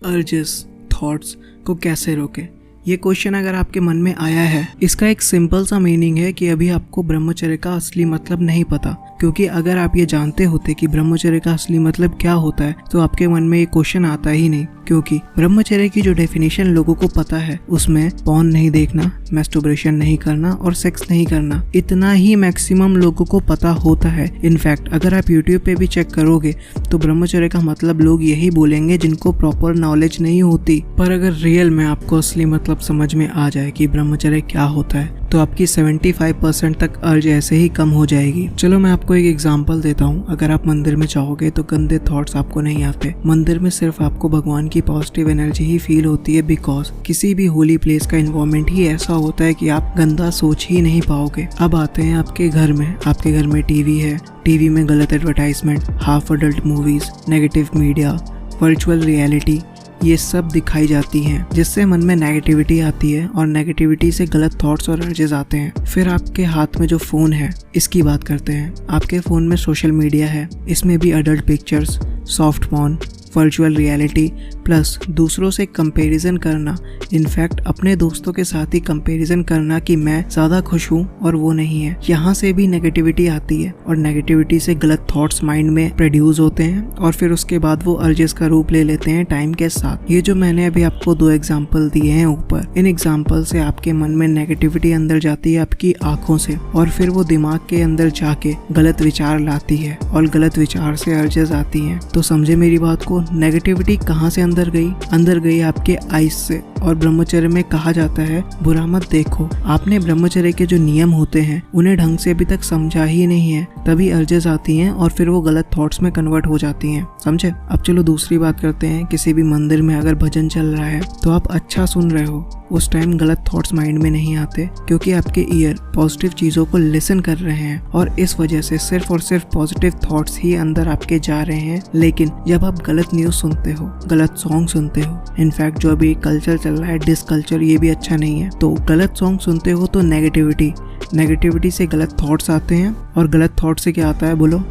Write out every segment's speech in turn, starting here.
Urges, thoughts को कैसे रोके। ये क्वेश्चन अगर आपके मन में आया है, इसका एक सिंपल सा मीनिंग है कि अभी आपको ब्रह्मचर्य का असली मतलब नहीं पता। क्योंकि अगर आप ये जानते होते कि ब्रह्मचर्य का असली मतलब क्या होता है तो आपके मन में ये क्वेश्चन आता ही नहीं। क्योंकि ब्रह्मचर्य की जो डेफिनेशन लोगों को पता है उसमें पॉर्न नहीं देखना, मैस्टरबेशन नहीं करना और सेक्स नहीं करना, इतना ही मैक्सिमम लोगों को पता होता है। इनफैक्ट अगर आप यूट्यूब पे भी चेक करोगे तो ब्रह्मचर्य का मतलब लोग यही बोलेंगे जिनको प्रॉपर नॉलेज नहीं होती। पर अगर रियल में आपको असली मतलब समझ में आ जाए कि ब्रह्मचर्य क्या होता है तो आपकी 75% तक अर्ज ऐसे ही कम हो जाएगी। चलो मैं आपको एक एग्जांपल देता हूँ। अगर आप मंदिर में जाओगे तो गंदे थॉट्स आपको नहीं आते। मंदिर में सिर्फ आपको भगवान की पॉजिटिव एनर्जी ही फील होती है, बिकॉज किसी भी होली प्लेस का इन्वायरमेंट ही ऐसा होता है कि आप गंदा सोच ही नहीं पाओगे। अब आते हैं आपके घर में। आपके घर में टीवी है, टीवी में गलत advertisement, half adult movies, negative media, virtual reality, ये सब दिखाई जाती हैं, जिससे मन में नेगेटिविटी आती है और नेगेटिविटी से गलत थॉट्स और अर्जेस आते हैं। फिर आपके हाथ में जो फोन है, इसकी बात करते हैं। आपके फोन में सोशल मीडिया है, इसमें भी adult pictures, soft porn, virtual reality plus दूसरों से कंपैरिजन करना। इनफैक्ट अपने दोस्तों के साथ ही कंपैरिजन करना कि मैं ज़्यादा खुश हूँ और वो नहीं है। यहाँ से भी नेगेटिविटी आती है और नेगेटिविटी से गलत थॉट्स माइंड में प्रोड्यूस होते हैं और फिर उसके बाद वो अर्जेस का रूप ले लेते हैं टाइम के साथ। ये जो मैंने अभी आपको 2 एग्जाम्पल दिए हैं ऊपर, इन एग्जाम्पल से आपके मन में नेगेटिविटी अंदर जाती है आपकी आंखों से और फिर वो दिमाग के अंदर जाके गलत विचार लाती है और गलत विचार से अर्जेस आती हैं। तो समझे मेरी बात को, नेगेटिविटी कहाँ से अंदर गई आपके आईज से। और ब्रह्मचर्य में कहा जाता है बुरा मत देखो। आपने ब्रह्मचर्य के जो नियम होते हैं उन्हें ढंग से अभी तक समझा ही नहीं है, तभी अर्जेस आती हैं और फिर वो गलत थॉट्स में कन्वर्ट हो जाती हैं। समझे। अब चलो दूसरी बात करते हैं। किसी भी मंदिर में अगर भजन चल रहा है तो आप अच्छा सुन रहे हो, उस टाइम गलत थॉट्स माइंड में नहीं आते क्योंकि आपके ईयर पॉजिटिव चीजों को लिसन कर रहे हैं और इस वजह से सिर्फ और सिर्फ पॉजिटिव थॉट्स ही अंदर आपके जा रहे हैं। लेकिन जब आप गलत न्यूज सुनते हो, गलत सॉन्ग सुनते हो, इनफैक्ट जो अभी कल्चर चल रहा है डिस कल्चर, ये भी अच्छा नहीं है, तो गलत सॉन्ग सुनते हो तो नेगेटिविटी से गलत थॉट्स आते हैं और गलत थॉट से क्या आता है बोलो?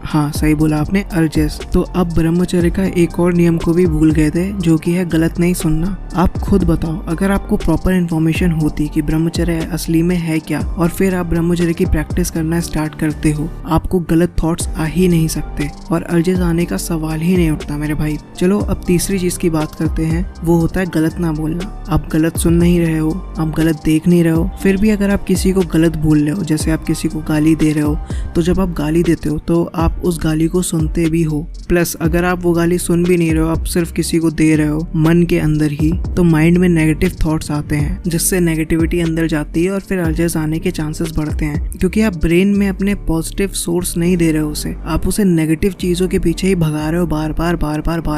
हाँ सही बोला आपने, अर्जेस। तो अब ब्रह्मचर्य का एक और नियम को भी भूल गए थे जो कि है गलत नहीं सुनना। आप खुद बताओ, अगर आपको प्रॉपर इन्फॉर्मेशन होती कि ब्रह्मचर्य असली में है क्या और फिर आप ब्रह्मचर्य की प्रैक्टिस करना स्टार्ट करते हो, आपको गलत थॉट्स आ ही नहीं सकते और अर्जेस आने का सवाल ही नहीं उठता मेरे भाई। चलो अब तीसरी चीज की बात करते हैं, वो होता है गलत ना बोलना। आप गलत सुन नहीं रहे हो, आप गलत देख नहीं रहे हो, फिर भी अगर आप किसी को गलत बोल रहे हो, जैसे आप किसी को गाली दे रहे हो, तो जब आप गाली देते हो तो आप उस गाली को सुनते भी हो। प्लस अगर आप वो गाली सुन भी नहीं रहे हो, आप सिर्फ किसी को दे रहे हो मन के अंदर ही, तो माइंड में नेगेटिव थॉट्स आते हैं जिससे नेगेटिविटी अंदर जाती है और फिर अर्जेस आने के चांसेस बढ़ते हैं क्योंकि आप ब्रेन में अपने पॉजिटिव सोर्स नहीं दे रहे हो उसे, आप उसे नेगेटिव चीजों के पीछे ही भगा रहे हो बार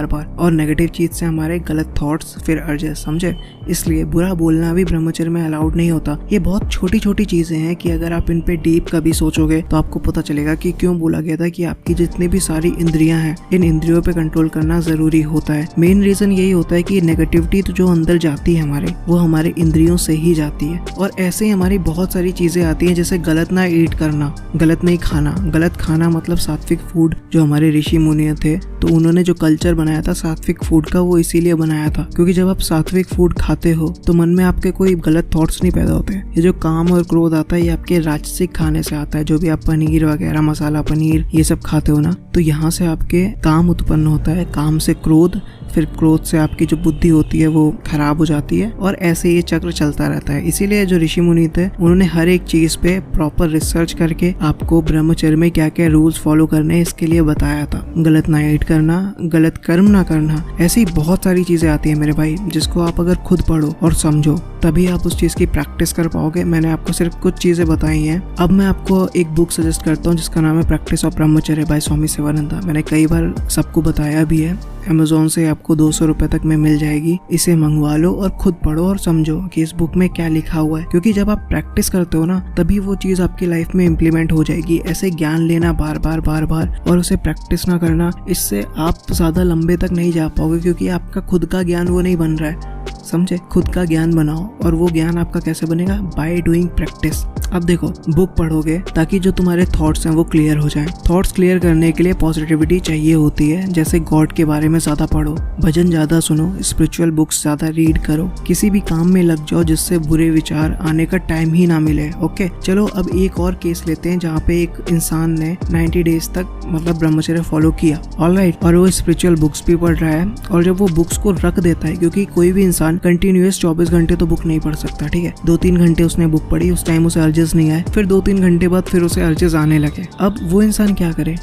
बार और नेगेटिव चीज से हमारे गलत थॉट्स फिर अर्जेस। समझे। इसलिए बुरा बोलना भी ब्रह्मचर्य में अलाउड नहीं होता। ये बहुत छोटी छोटी चीजें हैं कि अगर आप इन पे डीप कभी सोचोगे तो आपको पता चलेगा कि क्यों बोला गया था कि आपकी जितनी भी सारी इंद्रियां हैं, इन इंद्रियों पे कंट्रोल करना जरूरी होता है। मेन रीजन यही होता है कि नेगेटिविटी तो जो अंदर जाती है हमारे, वो हमारे इंद्रियों से ही जाती है और ऐसे ही हमारी बहुत सारी चीजें आती हैं, जैसे गलत ना ईट करना, गलत नहीं खाना। गलत खाना मतलब सात्विक फूड। जो हमारे ऋषि मुनि थे तो उन्होंने जो कल्चर बनाया था सात्विक फूड का, वो इसीलिए बनाया था क्योंकि जब आप सात्विक फूड खाते हो तो मन में आपके कोई गलत थॉट्स नहीं पैदा होते। ये जो काम और क्रोध आता है ये आपके राजसिक खाने से आता है। जो भी आप पनीर वगैरह, मसाला पनीर ये सब खाते हो ना, तो यहाँ से आपके काम उत्पन्न होता है, काम से क्रोध, फिर क्रोध से आपकी जो बुद्धि होती है वो खराब हो जाती है और ऐसे ये चक्र चलता रहता है। इसीलिए जो ऋषि मुनि थे उन्होंने हर एक चीज पे प्रॉपर रिसर्च करके आपको ब्रह्मचर्य में क्या क्या रूल्स फॉलो करने इसके लिए बताया था। गलत ना ईट करना, गलत कर्म ना करना, ऐसी बहुत सारी चीजें आती है मेरे भाई, जिसको आप अगर खुद पढ़ो और समझो तभी आप उस चीज की प्रैक्टिस कर पाओगे। मैंने आपको सिर्फ कुछ चीजें बताई हैं। अब मैं आपको एक बुक सजेस्ट करता हूँ जिसका नाम है प्रैक्टिस ऑफ ब्रह्मचर्य बाय स्वामी शिवानंदा। मैंने कई बार सबको बताया भी है। Amazon से आपको 200 रुपए तक में मिल जाएगी। इसे मंगवा लो और खुद पढ़ो और समझो कि इस बुक में क्या लिखा हुआ है, क्योंकि जब आप प्रैक्टिस करते हो ना तभी वो चीज आपकी लाइफ में इम्प्लीमेंट हो जाएगी। ऐसे ज्ञान लेना बार बार और उसे प्रैक्टिस ना करना, इससे आप ज्यादा लंबे तक नहीं जा पाओगे क्योंकि आपका खुद का ज्ञान वो नहीं बन रहा है। समझे। खुद का ज्ञान बनाओ और वो ज्ञान आपका कैसे बनेगा? By doing practice. अब देखो, बुक पढ़ोगे ताकि जो तुम्हारे थॉट्स हैं वो क्लियर हो जाएं। थॉट्स क्लियर करने के लिए पॉजिटिविटी चाहिए होती है, जैसे गॉड के बारे में ज्यादा पढ़ो, भजन ज्यादा सुनो, स्पिरिचुअल बुक्स ज्यादा रीड करो, किसी भी काम में लग जाओ जिससे बुरे विचार आने का टाइम ही ना मिले। ओके, चलो अब एक और केस लेते हैं जहाँ पे एक इंसान ने 90 डेज तक मतलब ब्रह्मचर्य फॉलो किया, ऑलराइट, और वो स्पिरिचुअल बुक्स भी पढ़ रहा है। और जब वो बुक्स को रख देता है, क्योंकि कोई भी इंसान कंटिन्यूअस 24 घंटे तो बुक नहीं पढ़ सकता, ठीक है, 2-3 घंटे उसने बुक पढ़ी, उस टाइम उसे अर्जेस नहीं आए, फिर 2-3 घंटे बाद फिर उसे अर्जेस आने लगे। अब वो इंसान क्या करे,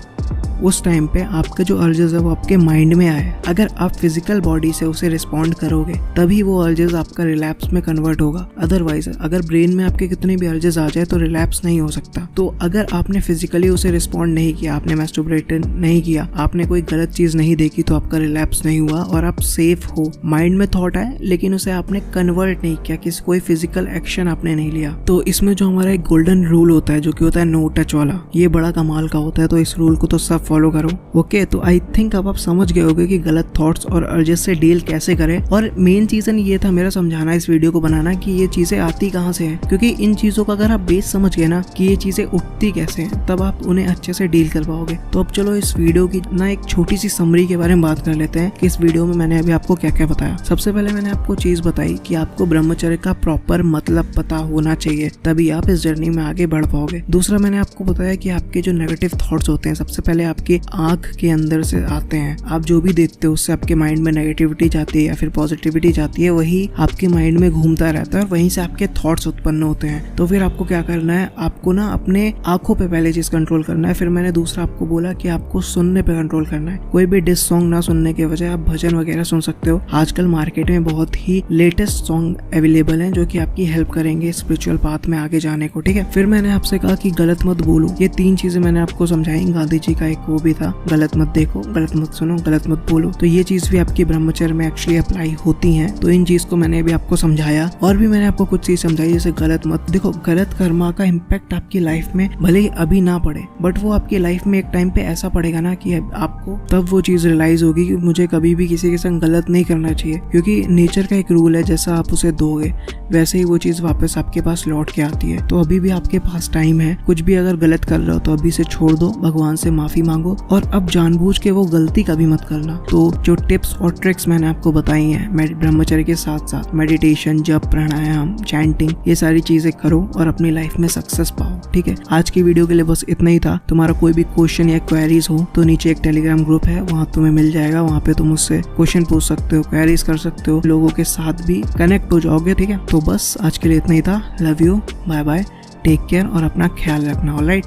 उस टाइम पे आपका जो अर्जेस है वो आपके माइंड में आए, अगर आप फिजिकल बॉडी से उसे रिस्पॉन्ड करोगे तभी वो अर्जेस आपका रिलैप्स में कन्वर्ट होगा। अदरवाइज अगर ब्रेन में आपके कितने भी अर्जेस आ जाए तो रिलैप्स नहीं हो सकता। तो अगर आपने फिजिकली उसे रिस्पॉन्ड नहीं किया, आपने मैस्टरबेट नहीं किया, आपने कोई गलत चीज नहीं देखी, तो आपका रिलैप्स नहीं हुआ और आप सेफ हो। माइंड में थॉट आए लेकिन उसे आपने कन्वर्ट नहीं किया, किसी कोई फिजिकल एक्शन आपने नहीं लिया। तो इसमें जो हमारा एक गोल्डन रूल होता है जो कि होता है नो टच वाला, ये बड़ा कमाल का होता है। तो इस रूल को तो सब फॉलो करो। ओके, तो आई थिंक अब आप समझ गए होगे कि गलत थॉट्स और अर्जेस से डील कैसे करें। और मेन रीजन ये था मेरा समझाना, इस वीडियो को बनाना, कि ये चीजें आती कहाँ से हैं, क्योंकि इन चीजों का अगर आप बेस समझ गए ना कि ये चीजें उठती कैसे हैं, तब आप उन्हें अच्छे से डील कर पाओगे। तो अब चलो इस वीडियो की ना एक छोटी सी समरी के बारे में बात कर लेते हैं कि इस वीडियो में मैंने अभी आपको क्या क्या बताया। सबसे पहले मैंने आपको चीज बताई कि आपको ब्रह्मचर्य का प्रॉपर मतलब पता होना चाहिए, तभी आप इस जर्नी में आगे बढ़ पाओगे। दूसरा मैंने आपको बताया कि आपके जो नेगेटिव थॉट्स होते हैं सबसे पहले आपके आंख के अंदर से आते हैं। आप जो भी देखते हो उससे आपके माइंड में नेगेटिविटी जाती है या फिर पॉजिटिविटी जाती है, वही आपके माइंड में घूमता रहता है और वहीं से आपके थॉट्स उत्पन्न होते हैं। तो फिर आपको क्या करना है, आपको ना अपने आंखों पे पहले चीज कंट्रोल करना है। फिर मैंने दूसरा आपको बोला कि आपको सुनने पे कंट्रोल करना है। कोई भी डिस सॉन्ग ना सुनने के बजाय आप भजन वगैरह सुन सकते हो। आजकल मार्केट में बहुत ही लेटेस्ट सॉन्ग अवेलेबल हैं जो कि आपकी हेल्प करेंगे स्पिरिचुअल पाथ में आगे जाने को, ठीक है। फिर मैंने आपसे कहा कि गलत मत बोलो। ये 3 चीजें मैंने आपको समझाई। गांधी जी का एक वो भी था, गलत मत देखो, गलत मत सुनो, गलत मत बोलो। तो ये चीज भी आपकी ब्रह्मचर्य में एक्चुअली अप्लाई होती हैं। तो इन चीज को मैंने भी आपको समझाया। और भी मैंने आपको कुछ चीज समझाई, जैसे गलत मत देखो, गलत कर्मा का इम्पैक्ट आपकी लाइफ में भले ही अभी ना पड़े, बट वो आपकी लाइफ में एक टाइम पे ऐसा पड़ेगा ना कि आपको तब वो चीज रियलाइज होगी कि मुझे कभी भी किसी के संग गलत नहीं करना चाहिए, क्योंकि नेचर का एक रूल है, जैसा आप उसे दोगे वैसे ही वो चीज वापस आपके पास लौट के आती है। तो अभी भी आपके पास टाइम है। कुछ भी अगर गलत कर रहे हो तो अभी से छोड़ दो, भगवान से माफी मांगो और अब जानबूझ के वो गलती कभी मत करना। तो जो टिप्स और ट्रिक्स मैंने आपको बताई हैं ब्रह्मचर्य के साथ साथ मेडिटेशन, जप, प्राणायाम, चैंटिंग, ये सारी चीजें करो और अपनी लाइफ में सक्सेस पाओ, ठीक है। आज की वीडियो के लिए बस इतना ही था। तुम्हारा कोई भी क्वेश्चन या क्वेरीज हो तो नीचे एक टेलीग्राम ग्रुप है, वहाँ तुम्हें मिल जाएगा। वहाँ पे तुम मुझसे क्वेश्चन पूछ सकते हो, क्वेरीज कर सकते हो, लोगों के साथ भी कनेक्ट हो जाओगे, ठीक है। तो बस आज के लिए इतना ही था। Love you, bye bye, take care और अपना ख्याल रखना, ऑलराइट।